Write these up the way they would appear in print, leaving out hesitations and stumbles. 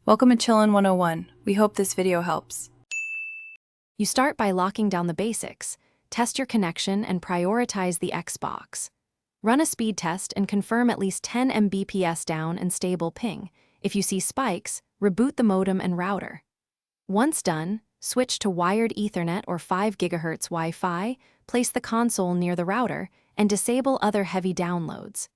Welcome to Chillin' 101. We hope this video helps. You start by locking down the basics, test your connection, and prioritize the Xbox. Run a speed test and confirm at least 10 Mbps down and stable ping. If you see spikes, reboot the modem and router. Once done, switch to wired Ethernet or 5 GHz Wi-Fi, place the console near the router, and disable other heavy downloads.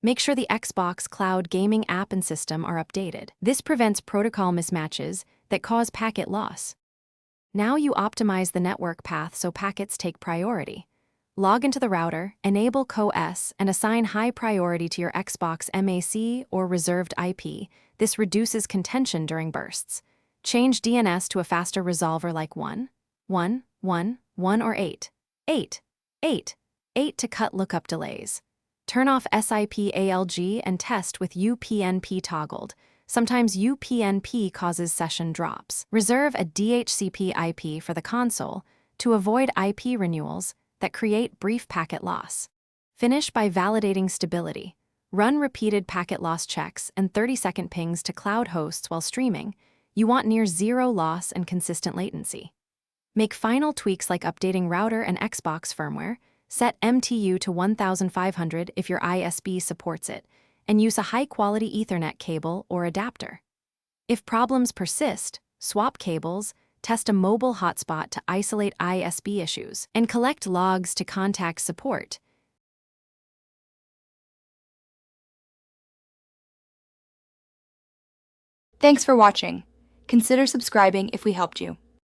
Make sure the Xbox Cloud gaming app and system are updated. This prevents protocol mismatches that cause packet loss. Now you optimize the network path so packets take priority. Log into the router, enable CoS, and assign high priority to your Xbox MAC or reserved IP. This reduces contention during bursts. Change DNS to a faster resolver like 1, 1, 1, 1 or 8, 8, 8, 8 to cut lookup delays. Turn off SIP ALG and test with UPnP toggled. Sometimes UPnP causes session drops. Reserve a DHCP IP for the console to avoid IP renewals that create brief packet loss. Finish by validating stability. Run repeated packet loss checks and 30-second pings to cloud hosts while streaming. You want near zero loss and consistent latency. Make final tweaks like updating router and Xbox firmware. Set MTU to 1500 if your ISP supports it, and use a high-quality Ethernet cable or adapter. If problems persist, swap cables, test a mobile hotspot to isolate ISP issues, and collect logs to contact support. Thanks for watching. Consider subscribing if we helped you.